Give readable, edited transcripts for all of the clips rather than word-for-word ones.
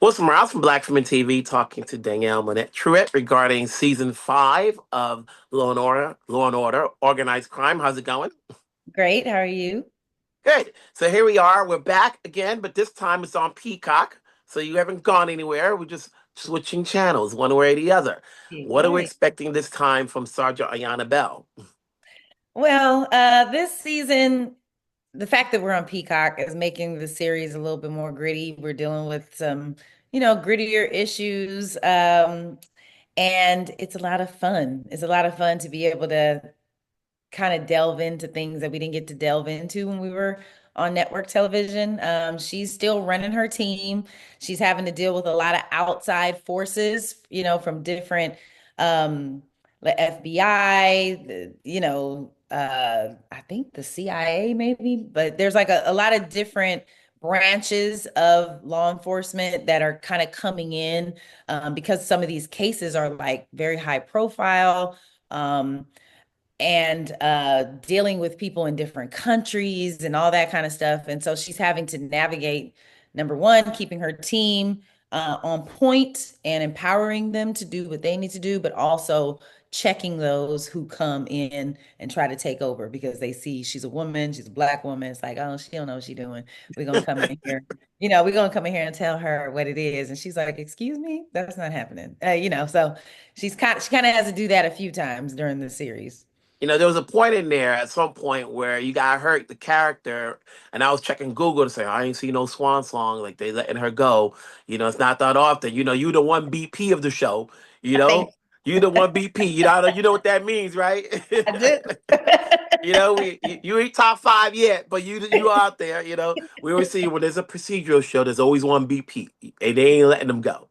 Wilson Morales from Black Women TV talking to Danielle Moné Truitt regarding season 5 of Law and Order, Organized Crime. How's it going? Great. How are you? Good. So here we are. We're back again, but this time it's on Peacock. So you haven't gone anywhere. We're just switching channels one way or the other. What are we Right. expecting this time from Sergeant Ayanna Bell? Well, this season, the fact that we're on Peacock is making the series a little bit more gritty. We're dealing with some, grittier issues. And it's a lot of fun. It's a lot of fun to be able to kind of delve into things that we didn't get to delve into when we were on network television. She's still running her team. She's having to deal with a lot of outside forces, from different, the FBI, I think the CIA maybe, but there's like a lot of different branches of law enforcement that are kind of coming in because some of these cases are like very high profile. And dealing with people in different countries and all that kind of stuff. And so she's having to navigate, number one, keeping her team on point and empowering them to do what they need to do, but also checking those who come in and try to take over because they see she's a woman, she's a black woman. It's like, oh, she don't know what she's doing. We're gonna come in here, we're gonna come in here and tell her what it is. And she's like, excuse me, that's not happening. So she kind of has to do that a few times during the series. There was a point in there at some point where you got hurt the character, and I was checking Google to say I ain't see no swan song, like they letting her go. It's not that often. You the one BP of the show. You I know, think you the one BP. You know what that means, right? I do. You ain't top five yet, but you out there. We always see when there's a procedural show, there's always one BP, and they ain't letting them go.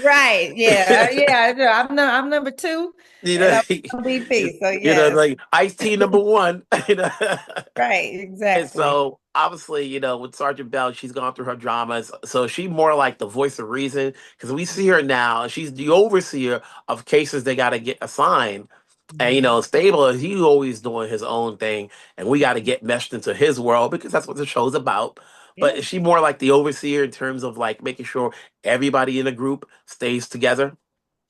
Right. Yeah. Yeah. I know. I'm number two you and know, I'm VP. So yes. like Ice T number one. Right. And Exactly. so obviously, with Sergeant Bell, she's gone through her dramas. So she more like the voice of reason because we see her now. She's the overseer of cases they got to get assigned. And Mhm. Stabler, he always doing his own thing, and we got to get meshed into his world because that's what the show's about. But Yeah. is she more like the overseer in terms of like making sure everybody in the group stays together?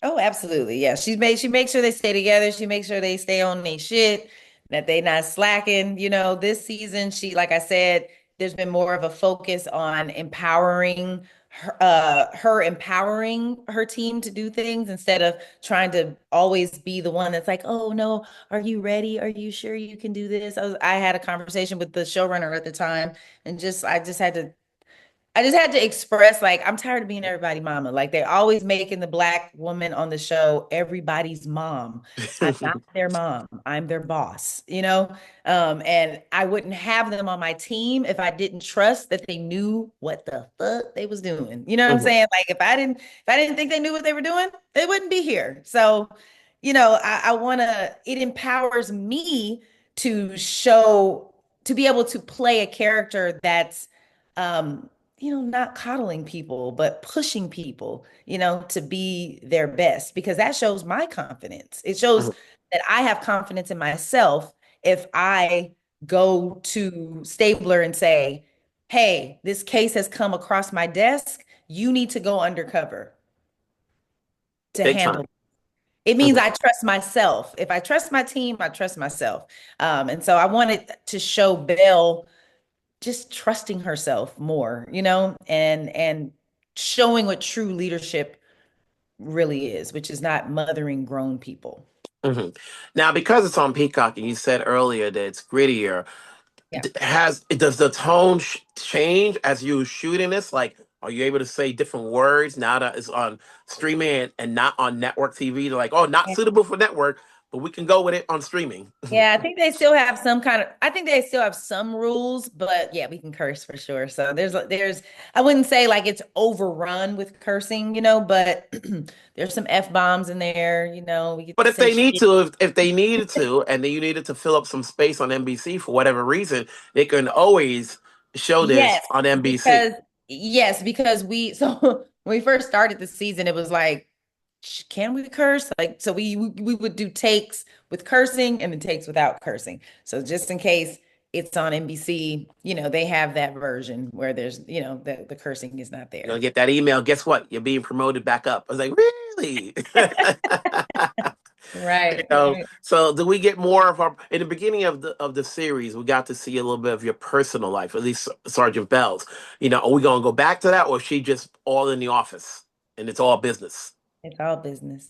Oh, absolutely. Yeah. She makes sure they stay together. She makes sure they stay on their shit, that they not slacking. This season, like I said, there's been more of a focus on empowering her empowering her team to do things instead of trying to always be the one that's like, oh no, are you ready? Are you sure you can do this? I had a conversation with the showrunner at the time and I just had to express like I'm tired of being everybody mama. Like they're always making the black woman on the show everybody's mom. I'm not their mom. I'm their boss. And I wouldn't have them on my team if I didn't trust that they knew what the fuck they was doing. You know what I'm Mhm. saying? Like if I didn't think they knew what they were doing, they wouldn't be here. So, I wanna it empowers me to show to be able to play a character that's um not coddling people, but pushing people, to be their best because that shows my confidence. It shows Mhm. that I have confidence in myself if I go to Stabler and say, hey, this case has come across my desk. You need to go undercover to Big time. handle. It means Mhm. I trust myself. If I trust my team, I trust myself. And so I wanted to show Belle just trusting herself more, and showing what true leadership really is, which is not mothering grown people. Mhm. Now, because it's on Peacock, and you said earlier that it's grittier, Yeah. does the tone change as you shooting this? Like, are you able to say different words now that it's on streaming and not on network TV? They're like, oh, not suitable for network, but we can go with it on streaming. Yeah, I think they still have I think they still have some rules, but yeah, we can curse for sure. So I wouldn't say like it's overrun with cursing, but there's some F-bombs in there, we get But to if say they need shit. to, if they needed to, and then you needed to fill up some space on NBC for whatever reason, they can always show this Yes, on NBC. because because when we first started the season, it was like, can we curse? Like, so we would do takes with cursing and then takes without cursing. So just in case it's on NBC, they have that version where there's, the cursing is not You're gonna there. get that email. Guess what? You're being promoted back up. I was like, really? Right, right. So do we get more of our in the beginning of the series? We got to see a little bit of your personal life, at least Sergeant Bell's. Are we gonna go back to that, or is she just all in the office and it's all business? It's all business.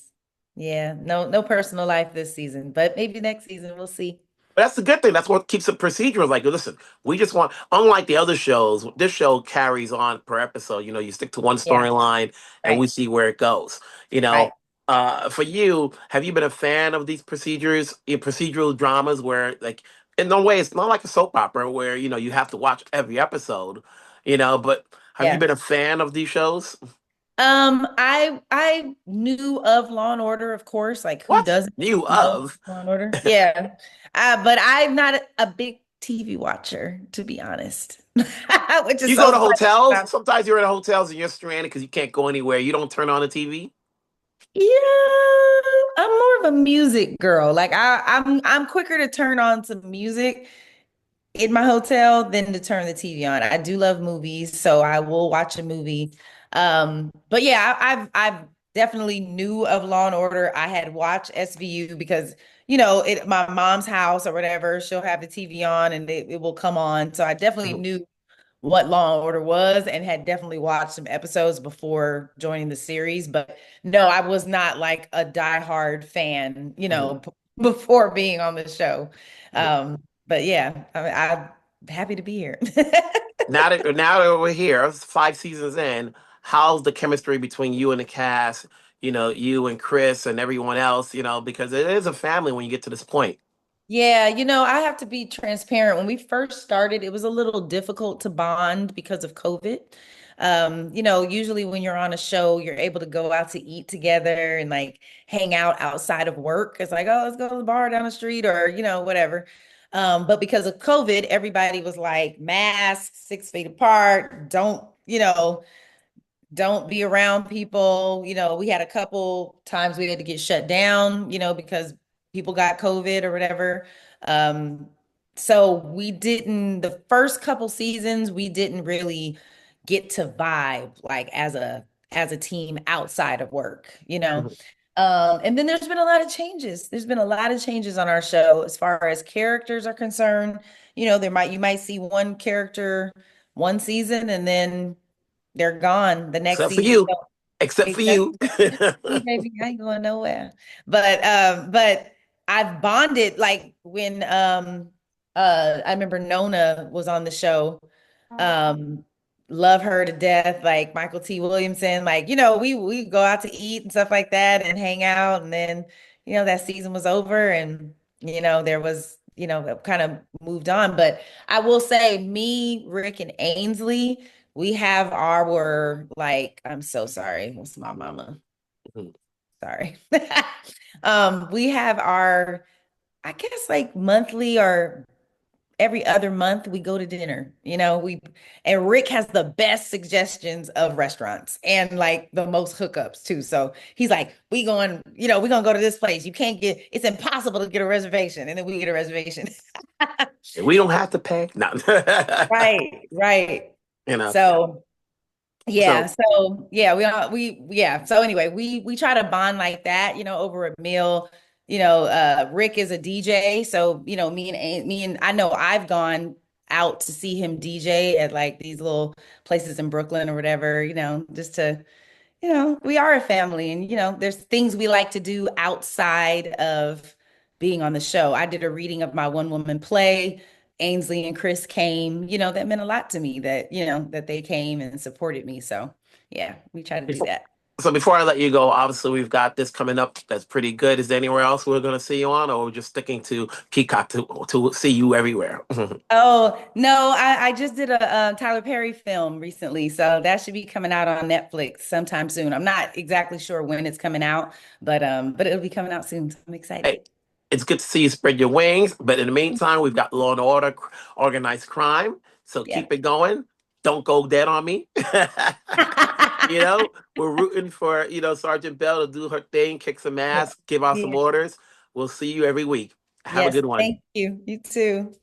Yeah, no personal life this season, but maybe next season we'll see. But that's the good thing. That's what keeps it procedural. Like, listen, we just want, unlike the other shows, this show carries on per episode. You stick to one Yeah, storyline and we right, see where it goes. You right. know, for you, have you been a fan of these procedural dramas where, like, in no way, it's not like a soap opera where, you have to watch every episode, but have you Yeah. been a fan of these shows? I knew of Law and Order, of course. Like, who What? doesn't New know of? Law and Order? Yeah. But I'm not a big TV watcher, to be honest, which is You go so to hotels? funny. Sometimes you're in hotels and you're stranded because you can't go anywhere. You don't turn on the TV? Yeah, I'm more of a music girl. Like I'm quicker to turn on some music in my hotel than to turn the TV on. I do love movies, so I will watch a movie. But yeah, I've definitely knew of Law and Order. I had watched SVU because it my mom's house or whatever, she'll have the TV on and it will come on. So I definitely Mhm. knew what Law and Order was and had definitely watched some episodes before joining the series. But no, I was not like a diehard fan, Mhm. before being on the show. Mhm. But yeah, I'm happy to be here. Now that we're here, it's 5 seasons in, how's the chemistry between you and the cast? You and Chris and everyone else. Because it is a family when you get to this point. Yeah, I have to be transparent. When we first started, it was a little difficult to bond because of COVID. Usually when you're on a show, you're able to go out to eat together and like hang out outside of work. It's like, oh, let's go to the bar down the street or, whatever. But because of COVID, everybody was like masks, 6 feet apart, don't be around people. We had a couple times we had to get shut down, because people got COVID or whatever. Um, so the first couple seasons, we didn't really get to vibe like as a team outside of work. Mhm. And then there's been a lot of changes. There's been a lot of changes on our show as far as characters are concerned. You might see one character one season and then they're gone the next Except for season. you. So Except for except you. me, baby, I ain't going nowhere. But I've bonded like when I remember Nona was on the show. Um love her to death, like Michael T. Williamson. Like, we go out to eat and stuff like that and hang out. And then, that season was over and there was, it kind of moved on. But I will say me, Rick, and Ainsley. We have our like, I'm so sorry. What's my mama? Sorry. We have our, I guess like monthly or every other month we go to dinner. And Rick has the best suggestions of restaurants and like the most hookups too. So he's like, we're gonna go to this place. It's impossible to get a reservation. And then we get a reservation. And we don't have to pay. No. Right, right. you know. So yeah, So so yeah, yeah. So anyway, we try to bond like that, over a meal. Rick is a DJ, so me and I know I've gone out to see him DJ at like these little places in Brooklyn or whatever, just to, we are a family and there's things we like to do outside of being on the show. I did a reading of my one woman play. Ainsley and Chris came, that meant a lot to me that, that they came and supported me. So yeah, we try to do before, that. so before I let you go, obviously we've got this coming up that's pretty good. Is there anywhere else we're going to see you on, or we're just sticking to Peacock to see you everywhere? Oh, no, I just did a Tyler Perry film recently, so that should be coming out on Netflix sometime soon. I'm not exactly sure when it's coming out, but it'll be coming out soon. So I'm excited. Hey, it's good to see you spread your wings. But in the meantime, we've got Law and Order, organized crime. So Yeah. keep it going. Don't go dead on me. We're rooting for, Sergeant Bell to do her thing, kick some Yeah. ass, give out some Yeah. orders. We'll see you every week. Have a Yes. good one. Thank you. You too.